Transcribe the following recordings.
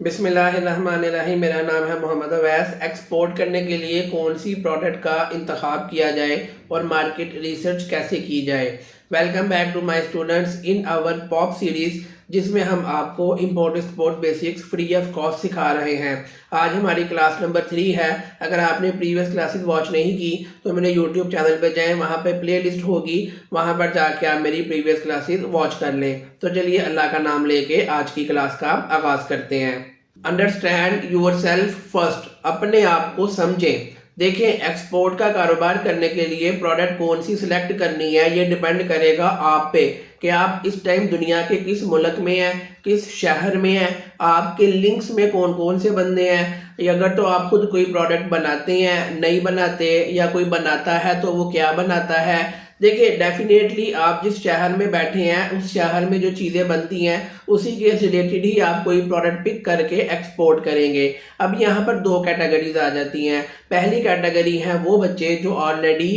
बिस्मिल्लाहिर्रहमानिर्रहीम। मेरा नाम है मोहम्मद अवैस। एक्सपोर्ट करने के लिए कौन सी प्रोडक्ट का इंतखाब किया जाए और मार्केट रिसर्च कैसे की जाए। Welcome back to my students in our pop series, जिसमें हम आपको import export basics free of cost सिखा रहे हैं। आज हमारी क्लास नंबर 3 है। अगर आपने प्रीवियस क्लासेस वॉच नहीं की तो मेरे यूट्यूब चैनल पर जाएं, वहाँ पे प्ले लिस्ट होगी, वहाँ पर जाके आप मेरी प्रीवियस क्लासेस वॉच कर लें। तो चलिए अल्लाह का नाम लेके आज की क्लास का आगाज़ करते हैं। अंडरस्टैंड यूर सेल्फ फर्स्ट, अपने आप को समझें। देखें, एक्सपोर्ट का कारोबार करने के लिए प्रोडक्ट कौन सी सिलेक्ट करनी है ये डिपेंड करेगा आप पे कि आप इस टाइम दुनिया के किस मुल्क में हैं, किस शहर में हैं, आपके लिंक्स में कौन कौन से बंदे हैं, या अगर तो आप खुद कोई प्रोडक्ट बनाते हैं, नहीं बनाते, या कोई बनाता है तो वो क्या बनाता है। देखिए, डेफिनेटली आप जिस शहर में बैठे हैं उस शहर में जो चीज़ें बनती हैं उसी के रिलेटेड ही आप कोई प्रोडक्ट पिक करके एक्सपोर्ट करेंगे। अब यहाँ पर दो कैटेगरीज आ जाती हैं। पहली कैटेगरी है वो बच्चे जो ऑलरेडी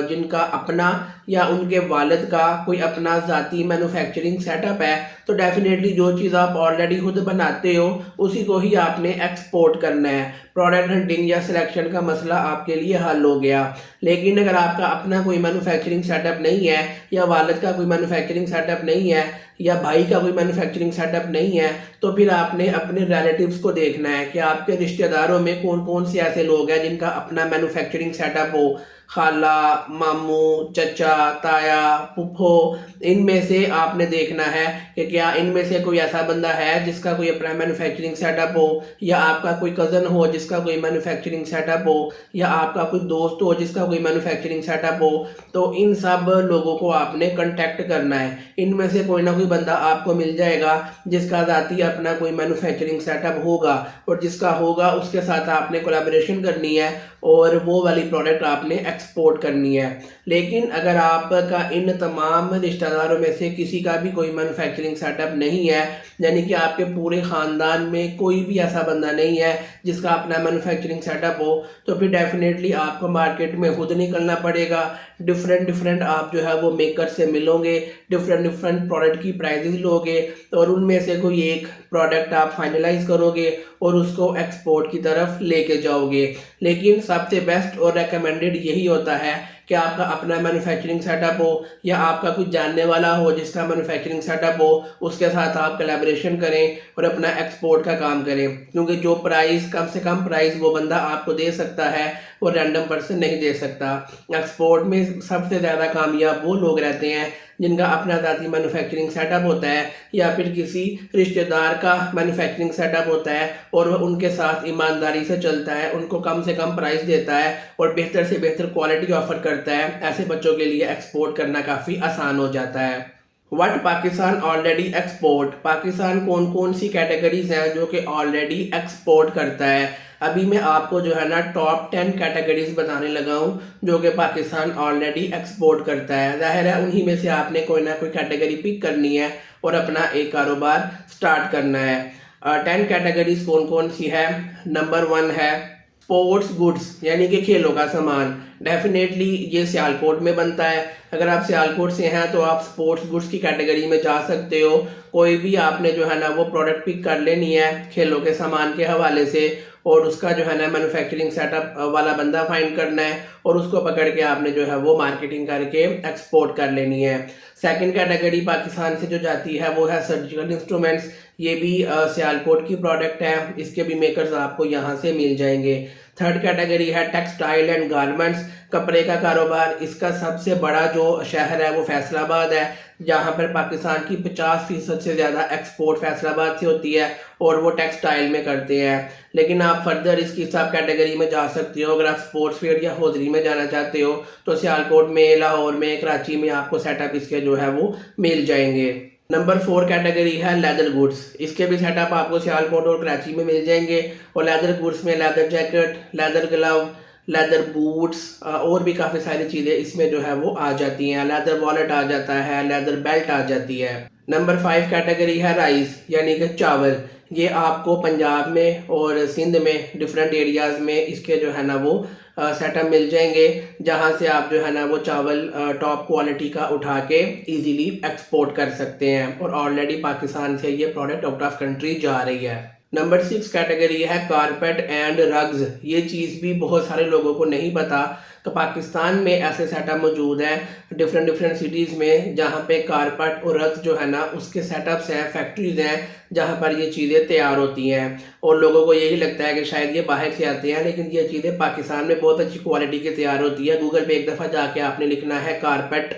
जिनका अपना या उनके वालिद का कोई अपना ज़ाती मैन्युफैक्चरिंग सेटअप है, तो डेफिनेटली जो चीज़ आप ऑलरेडी खुद बनाते हो उसी को ही आपने एक्सपोर्ट करना है। प्रोडक्ट हंटिंग या सिलेक्शन का मसला आपके लिए हल हो गया। लेकिन अगर आपका अपना कोई मैन्युफैक्चरिंग सेटअप नहीं है, या वालिद का कोई मैन्युफैक्चरिंग सेटअप नहीं है, या भाई का कोई मैन्युफैक्चरिंग सेटअप नहीं है, तो फिर आपने अपने रिलेटिव्स को देखना है कि आपके रिश्तेदारों में कौन कौन से ऐसे लोग हैं जिनका अपना मैन्युफैक्चरिंग सेटअप हो। खाला, मामू, चचा, ताया, फूफो, इनमें से आपने देखना है कि क्या इनमें से कोई ऐसा बंदा है जिसका कोई अपना मैन्युफैक्चरिंग सेटअप हो, या आपका कोई कज़न हो जिसका कोई मैन्युफैक्चरिंग सेटअप हो, या आपका कोई दोस्त हो जिसका कोई मैन्युफैक्चरिंग सेटअप हो। तो इन सब लोगों को आपने कांटेक्ट करना है। इनमें से कोई ना कोई बंदा आपको मिल जाएगा जिसका ज़ाती अपना कोई मैन्युफैक्चरिंग सेटअप होगा, और जिसका होगा उसके साथ आपने कोलैबोरेशन करनी है और वो वाली प्रोडक्ट आपने एक्सपोर्ट करनी है। लेकिन अगर आपका इन तमाम रिश्तेदारों में से किसी का भी कोई मैन्युफैक्चरिंग सेटअप नहीं है, यानी कि आपके पूरे ख़ानदान में कोई भी ऐसा बंदा नहीं है जिसका अपना मैन्युफैक्चरिंग सेटअप हो, तो फिर डेफिनेटली आपको मार्केट में खुद निकलना पड़ेगा। डिफरेंट आप जो है वो मेकर से मिलोगे, डिफरेंट प्रोडक्ट की प्राइजेस लोगे, और उनमें से कोई एक प्रोडक्ट आप फाइनलाइज करोगे और उसको एक्सपोर्ट की तरफ लेके जाओगे। लेकिन सबसे बेस्ट और रेकमेंडेड यही होता है कि आपका अपना मैन्युफैक्चरिंग सेटअप हो, या आपका कुछ जानने वाला हो जिसका मैन्युफैक्चरिंग सेटअप हो, उसके साथ आप कोलैबोरेशन करें और अपना एक्सपोर्ट का काम करें। क्योंकि जो प्राइस, कम से कम प्राइस वो बंदा आपको दे सकता है वो रैंडम पर्सन नहीं दे सकता। एक्सपोर्ट में सबसे ज़्यादा कामयाब वो लोग रहते हैं जिनका अपना ज़ाती मैन्युफैक्चरिंग सेटअप होता है, या फिर किसी रिश्तेदार का मैन्युफैक्चरिंग सेटअप होता है और वह उनके साथ ईमानदारी से चलता है, उनको कम से कम प्राइस देता है और बेहतर से बेहतर क्वालिटी ऑफर करता है। ऐसे बच्चों के लिए एक्सपोर्ट करना काफ़ी आसान हो जाता है। What Pakistan already export, Pakistan कौन कौन सी कैटेगरीज हैं जो कि ऑलरेडी एक्सपोर्ट करता है। अभी मैं आपको जो है ना टॉप 10 कैटेगरीज बताने लगा हूँ जो कि पाकिस्तान ऑलरेडी एक्सपोर्ट करता है। जाहिर है उन्हीं में से आपने कोई ना कोई कैटेगरी पिक करनी है और अपना एक कारोबार स्टार्ट करना है। 10 कैटेगरीज कौन कौन सी है। नंबर 1 है स्पोर्ट्स गुड्स, यानी कि खेलों का सामान। डेफिनेटली ये सियालकोट में बनता है। अगर आप सियालकोट से हैं तो आप स्पोर्ट्स गुड्स की कैटेगरी में जा सकते हो। कोई भी आपने जो है ना वो प्रोडक्ट पिक कर लेनी है खेलों के सामान के हवाले से, और उसका जो है ना मैन्युफैक्चरिंग सेटअप वाला बंदा फाइंड करना है और उसको पकड़ के आपने जो है वो मार्केटिंग करके एक्सपोर्ट कर लेनी है। सेकंड कैटेगरी पाकिस्तान से जो जाती है वो है सर्जिकल इंस्ट्रूमेंट्स। ये भी सियालकोट की प्रोडक्ट है, इसके भी मेकर्स आपको यहाँ से मिल जाएंगे। थर्ड कैटेगरी है टेक्सटाइल एंड गारमेंट्स, कपड़े का कारोबार। इसका सबसे बड़ा जो शहर है वो फैसलाबाद है, जहाँ पर पाकिस्तान की 50% से ज़्यादा एक्सपोर्ट फैसलाबाद से होती है और वो टेक्सटाइल में करते हैं। लेकिन आप फर्दर इसकी सब कैटेगरी में जा सकते हो। अगर आप स्पोर्ट्स वेयर या हौजरी में जाना चाहते हो तो सियालकोट में, लाहौर में, कराची में आपको सेटअप इसके जो है वो मिल जाएंगे। नंबर 4 कैटेगरी है लेदर गुड्स। इसके भी सेटअप आपको सियालकोट और कराची में मिल जाएंगे। और लेदर गुड्स में leather jacket, leather glove, leather boots और भी काफ़ी सारी चीज़ें इसमें जो है वो आ जाती हैं। लेदर वॉलेट आ जाता है, लेदर बेल्ट आ जाती है। नंबर 5 कैटेगरी है राइस, यानी कि चावल। ये आपको पंजाब में और सिंध में डिफरेंट एरियाज़ में इसके जो है ना वो सेटअप मिल जाएंगे, जहाँ से आप जो है ना वो चावल टॉप क्वालिटी का उठा के इजीली एक्सपोर्ट कर सकते हैं। और ऑलरेडी पाकिस्तान से ये प्रोडक्ट आउट ऑफ कंट्री जा रही है। नंबर 6 कैटेगरी है कारपेट एंड रग्स। ये चीज़ भी बहुत सारे लोगों को नहीं पता कि पाकिस्तान में ऐसे सेटअप मौजूद है डिफरेंट डिफरेंट सिटीज़ में, जहाँ पे कारपेट और रग्स जो है ना उसके सेटअप्स हैं, फैक्ट्रीज़ हैं जहाँ पर ये चीज़ें तैयार होती हैं। और लोगों को यही लगता है कि शायद ये बाहर से आते हैं, लेकिन ये चीज़ें पाकिस्तान में बहुत अच्छी क्वालिटी की तैयार होती है। गूगल पे एक दफ़ा जाके आपने लिखना है कारपेट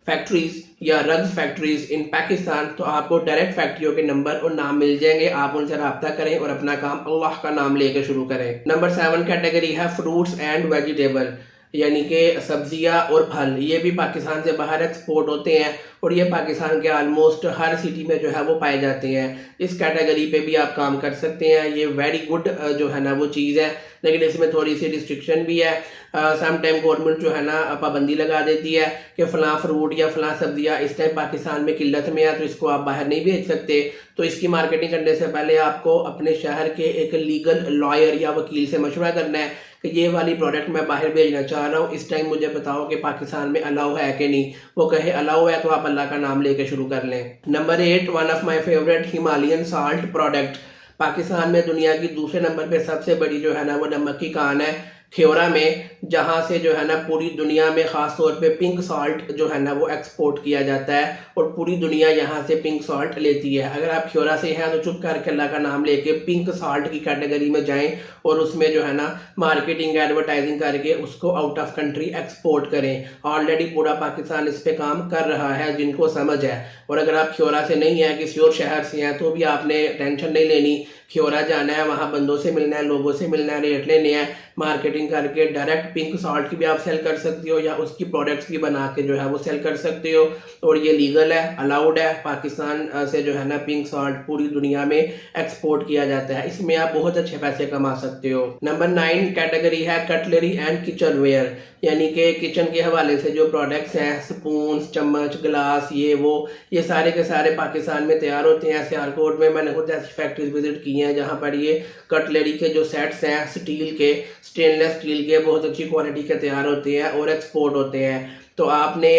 फैक्ट्रीज या रग्स फैक्ट्रीज इन पाकिस्तान, तो आपको डायरेक्ट फैक्ट्रियों के नंबर और नाम मिल जाएंगे। आप उनसे रब्ता करें और अपना काम अल्लाह का नाम लेकर शुरू करें। नंबर 7 कैटेगरी है फ्रूट्स एंड वेजिटेबल, यानी कि सब्जियां और फल। ये भी पाकिस्तान से बाहर एक्सपोर्ट होते हैं और ये पाकिस्तान के ऑलमोस्ट हर सिटी में जो है वो पाए जाते हैं। इस कैटेगरी पे भी आप काम कर सकते हैं। ये वेरी गुड जो है ना वो चीज़ है, लेकिन इसमें थोड़ी सी रिस्ट्रिक्शन भी है। सम टाइम गवर्नमेंट जो है ना पाबंदी लगा देती है कि फ़लाँ फ्रूट या फ़लाँ सब्जियां इस टाइम पाकिस्तान में किल्लत में है, तो इसको आप बाहर नहीं भेज सकते। तो इसकी मार्केटिंग करने से पहले आपको अपने शहर के एक लीगल लॉयर या वकील से मशवरा करना है कि ये वाली प्रोडक्ट मैं बाहर भेजना चाह रहा हूँ, इस टाइम मुझे बताओ कि पाकिस्तान में अलाउ है कि नहीं। वो कहे अलाउ है तो आप अल्लाह का नाम लेके शुरू कर लें। Number 8 one of my favourite Himalayan salt product. Pakistan में दुनिया की दूसरे नंबर पे सबसे बड़ी जो है ना वो नमक की कान है ख्योरा में, जहाँ से जो है ना पूरी दुनिया में ख़ास तौर पे पिंक सॉल्ट जो है ना वो एक्सपोर्ट किया जाता है और पूरी दुनिया यहाँ से पिंक सॉल्ट लेती है। अगर आप ख्योरा से हैं तो चुप करके अल्लाह का नाम लेके पिंक सॉल्ट की कैटेगरी में जाएं और उसमें जो है ना मार्केटिंग एडवर्टाइजिंग करके उसको आउट ऑफ कंट्री एक्सपोर्ट करें। ऑलरेडी पूरा पाकिस्तान इस पर काम कर रहा है जिनको समझ है। और अगर आप ख्योरा से नहीं है, किसी और शहर से हैं, तो भी आपने टेंशन नहीं लेनी। ख्योरा जाना है, वहाँ बंदों से मिलना है, लोगों से मिलना है, रेट लेने हैं, मार्केटिंग करके डायरेक्ट पिंक सॉल्ट की भी आप सेल कर सकते हो या उसकी प्रोडक्ट्स भी बना के जो है वो सेल कर सकते हो। और ये लीगल है, अलाउड है। पाकिस्तान से जो है ना पिंक सॉल्ट पूरी दुनिया में एक्सपोर्ट किया जाता है। इसमें आप बहुत अच्छे पैसे कमा सकते हो। नंबर 9 कैटेगरी है कटलरी एंड किचन वेयर, यानी कि किचन के हवाले से जो प्रोडक्ट्स हैं, स्पून, चम्मच, गिलास, ये सारे के सारे पाकिस्तान में तैयार होते हैं। सियालकोट में मैंने खुद ऐसी फैक्ट्रीज विजिट की हैं जहाँ पर ये कटलरी के जो सेट्स हैं स्टील के, स्टेनलेस स्टील के, बहुत अच्छी क्वालिटी के तैयार होते हैं और एक्सपोर्ट होते हैं। तो आपने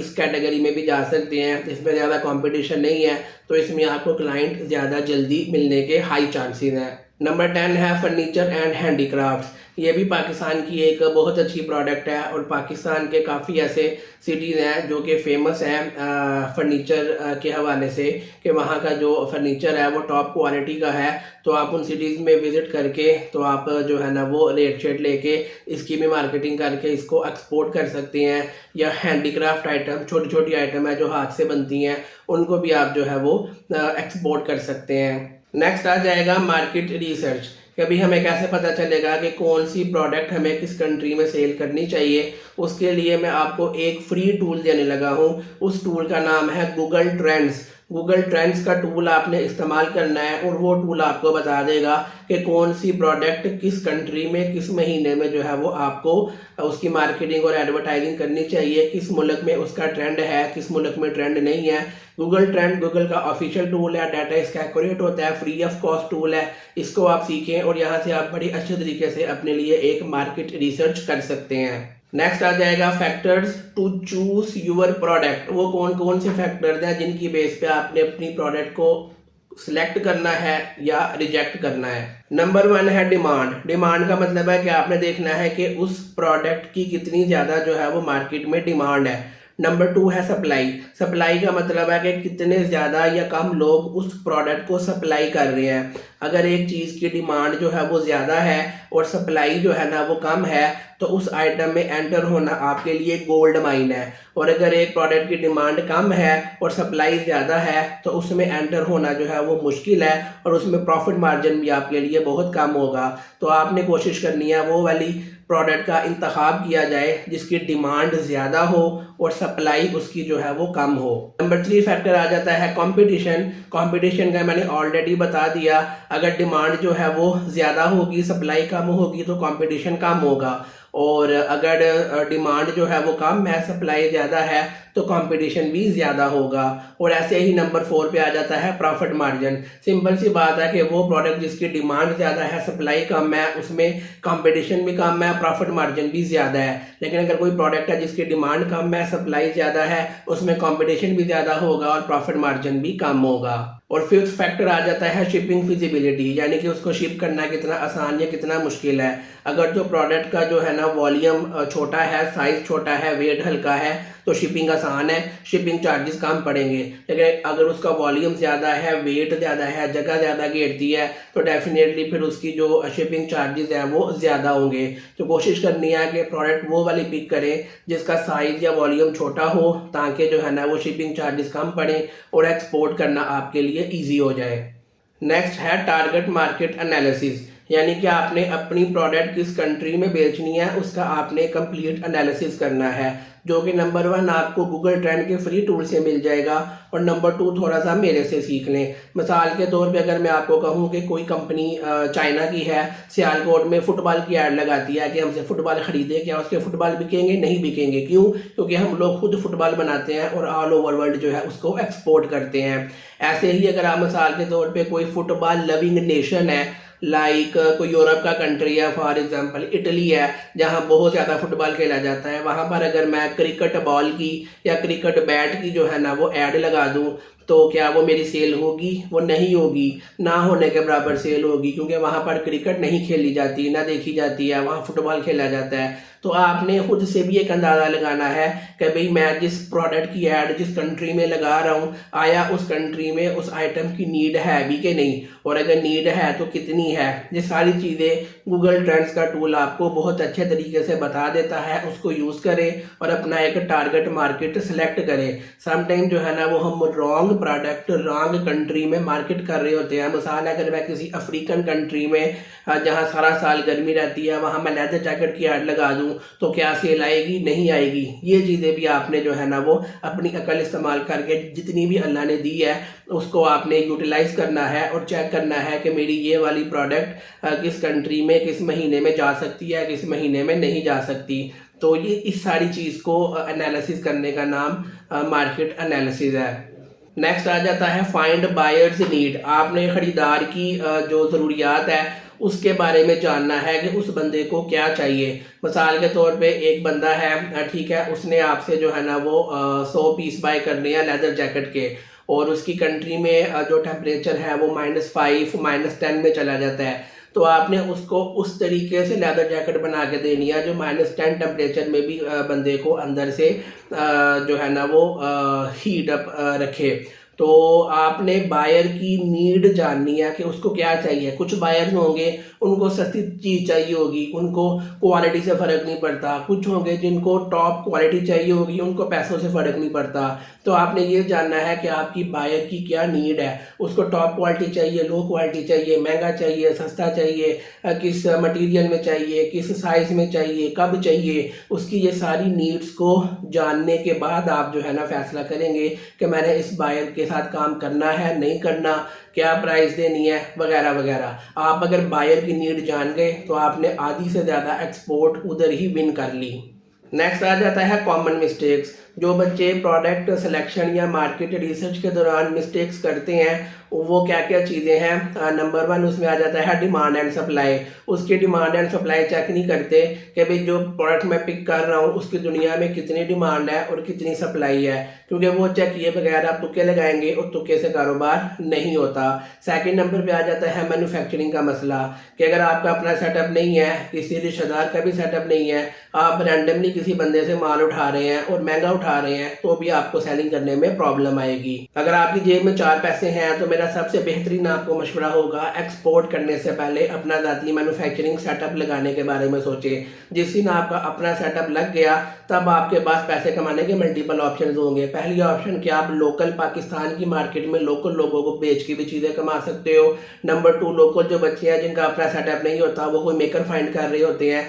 इस कैटेगरी में भी जा सकते हैं। इसमें ज़्यादा कंपटीशन नहीं है, तो इसमें आपको क्लाइंट ज़्यादा जल्दी मिलने के हाई चांसेस हैं। नंबर 10 है फर्नीचर एंड हैंडीक्राफ्ट्स। ये भी पाकिस्तान की एक बहुत अच्छी प्रोडक्ट है और पाकिस्तान के काफ़ी ऐसे सिटीज़ हैं जो कि फेमस हैं फर्नीचर के हवाले से, कि वहाँ का जो फर्नीचर है वो टॉप क्वालिटी का है। तो आप उन सिटीज़ में विज़िट करके तो आप जो है ना वो रेट शेट लेके इसकी भी मार्केटिंग करके इसको एक्सपोर्ट कर सकते हैं। या हैंडीक्राफ्ट आइटम, छोटी छोटी आइटम है जो हाथ से बनती हैं, उनको भी आप जो है वो एक्सपोर्ट कर सकते हैं। नेक्स्ट आ जाएगा मार्केट रिसर्च, कि अभी हमें कैसे पता चलेगा कि कौन सी प्रोडक्ट हमें किस कंट्री में सेल करनी चाहिए। उसके लिए मैं आपको एक फ्री टूल देने लगा हूँ। उस टूल का नाम है गूगल ट्रेंड्स। गूगल ट्रेंड्स का टूल आपने इस्तेमाल करना है और वो टूल आपको बता देगा कि कौन सी प्रोडक्ट किस कंट्री में किस महीने में जो है वो आपको उसकी मार्केटिंग और एडवर्टाइजिंग करनी चाहिए, किस मुल्क में उसका ट्रेंड है, किस मुल्क में ट्रेंड नहीं है। गूगल ट्रेंड गूगल का ऑफिशियल टूल है, डाटा इसका एक्यूरेट होता है, फ्री ऑफ कॉस्ट टूल है। इसको आप सीखें और यहाँ से आप बड़ी अच्छे तरीके से अपने लिए एक मार्केट रिसर्च कर सकते हैं। नेक्स्ट आ जाएगा factors to choose your product. वो कौन कौन से फैक्टर्स हैं जिनकी बेस पे आपने अपनी प्रोडक्ट को सिलेक्ट करना है या रिजेक्ट करना है। नंबर 1 है डिमांड। डिमांड का मतलब है कि आपने देखना है कि उस प्रोडक्ट की कितनी ज़्यादा जो है वो मार्केट में डिमांड है। नंबर 2 है सप्लाई। सप्लाई का मतलब है कि कितने ज़्यादा या कम लोग उस प्रोडक्ट को सप्लाई कर रहे हैं। अगर एक चीज़ की डिमांड जो है वो ज़्यादा है और सप्लाई जो है ना वो कम है, तो उस आइटम में एंटर होना आपके लिए गोल्ड माइन है। और अगर एक प्रोडक्ट की डिमांड कम है और सप्लाई ज़्यादा है, तो उसमें एंटर होना जो है वो मुश्किल है और उसमें प्रॉफिट मार्जिन भी आपके लिए बहुत कम होगा। तो आपने कोशिश करनी है वो वाली प्रोडक्ट का इंतखाब किया जाए जिसकी डिमांड ज़्यादा हो और सप्लाई उसकी जो है वो कम हो। नंबर 3 फैक्टर आ जाता है कंपटीशन। कंपटीशन का मैंने ऑलरेडी बता दिया। अगर डिमांड जो है वो ज़्यादा होगी, सप्लाई कम होगी, तो कंपटीशन कम होगा। और अगर डिमांड जो है वो कम है, सप्लाई ज़्यादा है, तो कंपटीशन भी ज़्यादा होगा। और ऐसे ही नंबर 4 पे आ जाता है प्रॉफिट मार्जिन। सिंपल सी बात है कि वो प्रोडक्ट जिसकी डिमांड ज़्यादा है, सप्लाई कम है, उसमें कंपटीशन भी कम है, प्रॉफिट मार्जिन भी ज़्यादा है। लेकिन अगर कोई प्रोडक्ट है जिसकी डिमांड कम है, सप्लाई ज़्यादा है, उसमें कंपटीशन भी ज़्यादा होगा और प्रॉफिट मार्जिन भी कम होगा। और फिफ्थ फैक्टर आ जाता है शिपिंग फिजिबिलिटी, यानी कि उसको शिप करना कितना आसान या कितना मुश्किल है। अगर जो प्रोडक्ट का जो है ना वॉल्यूम छोटा है, साइज छोटा है, वेट हल्का है, तो शिपिंग आसान है, शिपिंग चार्जेस कम पड़ेंगे। लेकिन अगर उसका वॉल्यूम ज़्यादा है, वेट ज़्यादा है, जगह ज़्यादा घेरती है, तो डेफिनेटली फिर उसकी जो शिपिंग चार्जेस हैं वो ज़्यादा होंगे। तो कोशिश करनी है कि प्रोडक्ट वो वाली पिक करें जिसका साइज़ या वॉल्यूम छोटा हो, ताकि जो है ना वो शिपिंग चार्जेस कम पड़ें और एक्सपोर्ट करना आपके लिए ईजी हो जाए। नेक्स्ट है टारगेट मार्केट एनालिसिस, यानी कि आपने अपनी प्रोडक्ट किस कंट्री में बेचनी है उसका आपने कंप्लीट एनालिसिस करना है, जो कि नंबर 1 आपको गूगल ट्रेंड के फ्री टूल से मिल जाएगा और नंबर 2 थोड़ा सा मेरे से सीख लें। मिसाल के तौर पे अगर मैं आपको कहूँ कि कोई कंपनी चाइना की है, सियालकोट में फुटबॉल की ऐड लगाती है कि हमसे फुटबॉल खरीदे, क्या उसके फुटबॉल बिकेंगे? नहीं बिकेंगे। क्यों? क्योंकि हम लोग खुद फुटबॉल बनाते हैं और ऑल ओवर वर्ल्ड जो है उसको एक्सपोर्ट करते हैं। ऐसे ही अगर आप मिसाल के तौर पे कोई फुटबॉल लविंग नेशन है, लाइक कोई यूरोप का कंट्री है, फॉर एग्जांपल इटली है, जहां बहुत ज़्यादा फुटबॉल खेला जाता है, वहां पर अगर मैं क्रिकेट बॉल की या क्रिकेट बैट की जो है ना वो ऐड लगा दूं, तो क्या वो मेरी सेल होगी? वो नहीं होगी, ना होने के बराबर सेल होगी, क्योंकि वहां पर क्रिकेट नहीं खेली जाती, ना देखी जाती है, वहां फुटबॉल खेला जाता है। तो आपने खुद से भी एक अंदाज़ा लगाना है कि भाई मैं जिस प्रोडक्ट की ऐड जिस कंट्री में लगा रहा हूँ, आया उस कंट्री में उस आइटम की नीड है भी कि नहीं, और अगर नीड है तो कितनी है। ये सारी चीज़ें गूगल ट्रेंड्स का टूल आपको बहुत अच्छे तरीके से बता देता है। उसको यूज़ करें और अपना एक टारगेट मार्केट सेलेक्ट करें। समटाइम जो है ना वो हम रॉन्ग प्रोडक्ट रॉन्ग कंट्री में मार्केट कर रहे होते हैं। मिसाल है, अगर मैं किसी अफ्रीकन कंट्री में जहाँ सारा साल गर्मी रहती है, वहाँ मैं लेदर जैकेट की ऐड लगा दूँ, तो क्या सेल आएगी? नहीं आएगी। ये चीज़ें भी आपने जो है ना वो अपनी अकल इस्तेमाल करके जितनी भी अल्लाह ने दी है उसको आपने यूटिलाइज करना है और चेक करना है कि मेरी ये वाली प्रोडक्ट किस कंट्री में किस महीने में जा सकती है, किस महीने में नहीं जा सकती। तो ये इस सारी चीज़ को एनालिसिस करने का नाम मार्केट एनालिसिस है। नेक्स्ट आ जाता है फाइंड बायर्स नीड। आपने ख़रीदार की जो ज़रूरियात है उसके बारे में जानना है कि उस बंदे को क्या चाहिए। मिसाल के तौर पे एक बंदा है, ठीक है, उसने आपसे जो है ना वो 100 पीस बाय करने हैं लेदर जैकेट के, और उसकी कंट्री में जो टेम्परेचर है वो -5 -10 में चला जाता है। तो आपने उसको उस तरीके से लेदर जैकेट बना के देनी है जो -10 टेम्परेचर में भी बंदे को अंदर से जो है ना वो हीट अप रखे। तो आपने बायर की नीड जाननी है कि उसको क्या चाहिए। कुछ बायर्स होंगे उनको सस्ती चीज़ चाहिए होगी, उनको क्वालिटी से फ़र्क नहीं पड़ता। कुछ होंगे जिनको टॉप क्वालिटी चाहिए होगी, उनको पैसों से फ़र्क नहीं पड़ता। तो आपने ये जानना है कि आपकी बायर की क्या नीड है। उसको टॉप क्वालिटी चाहिए, लो क्वालिटी चाहिए, महंगा चाहिए, सस्ता चाहिए, किस मटेरियल में चाहिए, किस साइज़ में चाहिए, कब चाहिए। उसकी ये सारी नीड्स को जानने के बाद आप जो है ना फैसला करेंगे कि मैंने इस बायर के साथ काम करना है, नहीं करना, क्या प्राइस देनी है, वगैरह वगैरह। आप अगर बायर की नीड जान गए तो आपने आधी से ज़्यादा एक्सपोर्ट उधर ही विन कर ली। नेक्स्ट आ जाता है कॉमन मिस्टेक्स। जो बच्चे प्रोडक्ट सिलेक्शन या मार्केट रिसर्च के दौरान मिस्टेक्स करते हैं वो क्या क्या चीज़ें हैं। नंबर 1 उसमें आ जाता है डिमांड एंड सप्लाई। उसकी डिमांड एंड सप्लाई चेक नहीं करते कि भाई जो प्रोडक्ट मैं पिक कर रहा हूँ उसकी दुनिया में कितनी डिमांड है और कितनी सप्लाई है, क्योंकि वो चेक किए बगैर आप तुक्के लगाएंगे और तुक्के से कारोबार नहीं होता। सेकंड नंबर पे आ जाता है मैन्युफैक्चरिंग का मसला कि अगर आपका अपना सेटअप नहीं है, किसी रिश्तेदार का भी सेटअप नहीं है, आप रैंडमली किसी बंदे से माल उठा रहे हैं और महंगा उठा रहे हैं, तो भी आपको सेलिंग करने में प्रॉब्लम आएगी। अगर आपकी जेब में 4 पैसे हैं तो मेरा सबसे बेहतरीन आपको मशवरा होगा एक्सपोर्ट करने से पहले अपना ज़ाती मैन्युफैक्चरिंग सेटअप लगाने के बारे में सोचें। जिस दिन आपका अपना सेटअप लग गया तब आपके पास पैसे कमाने के मल्टीपल ऑप्शंस होंगे। पहली ऑप्शन कि आप लोकल पाकिस्तान की मार्केट में लोकल लोगों को बेच के भी चीज़ें कमा सकते हो। नंबर 2, लोकल जो बच्चे हैं जिनका अपना सेटअप नहीं होता वो कोई मेकर फाइंड कर रहे होते हैं,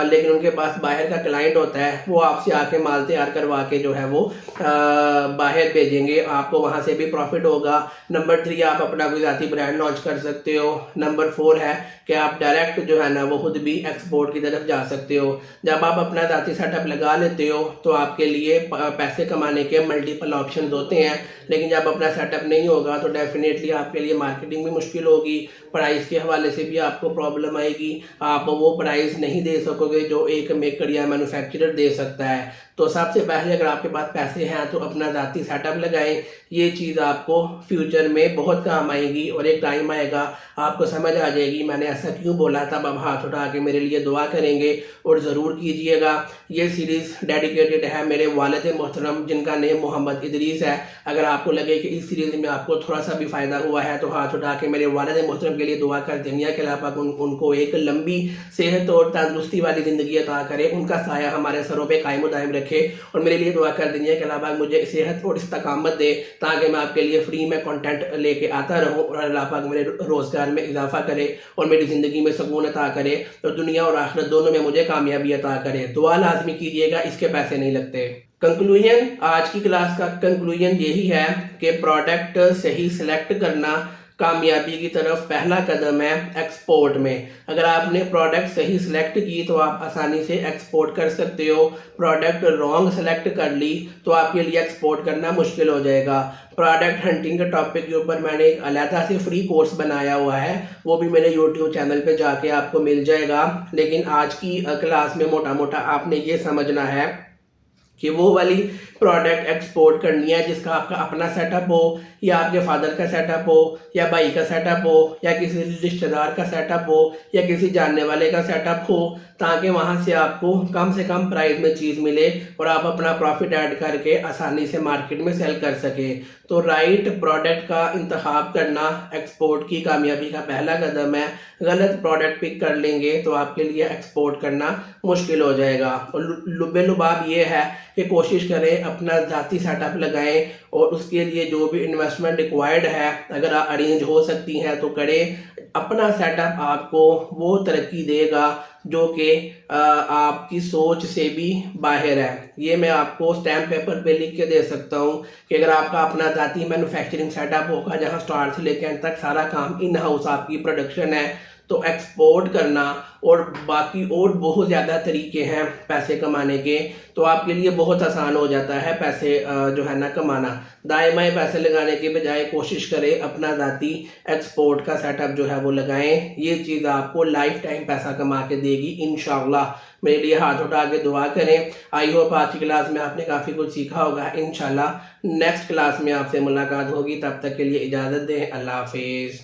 लेकिन उनके पास बाहर का क्लाइंट होता है, वो आपसे आके माल तैयार करवा के जो है वो बाहर भेजेंगे, आपको वहाँ से भी प्रॉफिट होगा। नंबर 3, आप अपना कोई ज़ाती ब्रांड लॉन्च कर सकते हो। नंबर 4 है कि आप डायरेक्ट जो है ना वो खुद भी एक्सपोर्ट की तरफ जा सकते हो। जब आप अपना ज़ाती सेटअप लगा लेते हो तो आपके लिए पैसे कमाने के मल्टीपल ऑप्शन होते हैं, लेकिन जब अपना सेटअप नहीं होगा तो डेफिनेटली आपके लिए मार्केटिंग भी मुश्किल होगी, प्राइस के हवाले से भी आपको प्रॉब्लम आएगी, आप वो प्राइस नहीं दे सकोगे जो एक मेकर या मैन्युफैक्चरर दे सकता है। तो सबसे पहले अगर आपके पास पैसे हैं तो अपना ज़ाती सेटअप लगाएं ये चीज़ आपको फ्यूचर में बहुत काम आएगी और एक टाइम आएगा आपको समझ आ जाएगी मैंने ऐसा क्यों बोला था। अब हाथ उठा के मेरे लिए दुआ करेंगे और ज़रूर कीजिएगा। ये सीरीज़ डेडिकेटेड है मेरे वालिद मोहतरम जिनका नेम मोहम्मद इदरीस है। अगर आपको लगे कि इस सीरीज़ में आपको थोड़ा सा भी फ़ायदा हुआ है तो हाथ उठा के मेरे वालिद मोहतरम के लिए दुआ कर दें कि अल्लाह पाक उनको एक लंबी सेहत और तंदुरुस्ती वाली ज़िंदगी अता करे, उनका साया हमारे सरों पे कायम दायम रखे। और मेरे लिए दुआ कर दीजिए कि अल्लाह पाक मुझे सेहत और इस्तकामत दे ताकि मैं आपके लिए फ्री में कंटेंट लेके आता रहूं और अल्लाह पाक मेरे रोज़गार में इजाफा करे और मेरी ज़िंदगी में सुकून अता करे और दुनिया और आखिरत दोनों में मुझे कामयाबी अता करे। दुआ लाजमी कीजिएगा, इसके पैसे नहीं लगते। कंक्लूजन, आज की क्लास का कंक्लूजन यही है कि प्रोडक्ट सही सिलेक्ट करना कामयाबी की तरफ पहला कदम है एक्सपोर्ट में। अगर आपने प्रोडक्ट सही सिलेक्ट की तो आप आसानी से एक्सपोर्ट कर सकते हो। प्रोडक्ट रॉन्ग सेलेक्ट कर ली तो आपके लिए एक्सपोर्ट करना मुश्किल हो जाएगा। प्रोडक्ट हंटिंग के टॉपिक के ऊपर मैंने एक अलहदा से फ्री कोर्स बनाया हुआ है, वो भी मेरे यूट्यूब चैनल पे जाके आपको मिल जाएगा। लेकिन आज की क्लास में मोटा मोटा आपने ये समझना है कि वो वाली प्रोडक्ट एक्सपोर्ट करनी है जिसका आपका अपना सेटअप हो या आपके फादर का सेटअप हो या भाई का सेटअप हो या किसी रिश्तेदार का सेटअप हो या किसी जानने वाले का सेटअप हो, ताकि वहाँ से आपको कम से कम प्राइस में चीज़ मिले और आप अपना प्रॉफिट ऐड करके आसानी से मार्केट में सेल कर सके। तो राइट प्रोडक्ट का इंतखाब करना एक्सपोर्ट की कामयाबी का पहला कदम है। गलत प्रोडक्ट पिक कर लेंगे तो आपके लिए एक्सपोर्ट करना मुश्किल हो जाएगा। और लुबे लुबाब ये है कि कोशिश करें अपना ज़ाती सेटअप लगाएं और उसके लिए जो भी इन्वेस्टमेंट रिक्वायर्ड है अगर अरेंज हो सकती हैं तो करें। अपना सेटअप आपको वो तरक्की देगा जो कि आपकी सोच से भी बाहर है। ये मैं आपको स्टैम्प पेपर पे लिख के दे सकता हूँ कि अगर आपका अपना ज़ाती मैन्युफैक्चरिंग सेटअप होगा जहाँ स्टार्ट से लेकर एंड तक सारा काम इन हाउस आपकी प्रोडक्शन है, तो एक्सपोर्ट करना और बाकी और बहुत ज़्यादा तरीके हैं पैसे कमाने के, तो आपके लिए बहुत आसान हो जाता है पैसे जो है ना कमाना। दाएं बाएं पैसे लगाने के बजाय कोशिश करें अपना ज़ाती एक्सपोर्ट का सेटअप जो है वो लगाएं। ये चीज़ आपको लाइफ टाइम पैसा कमा के देगी इंशाल्लाह। मेरे लिए हाथ उठा के दुआ करें। आई होप आज की क्लास में आपने काफ़ी कुछ सीखा होगा। इंशाल्लाह नेक्स्ट क्लास में आपसे मुलाकात होगी, तब तक के लिए इजाज़त दें। अल्लाह हाफिज़।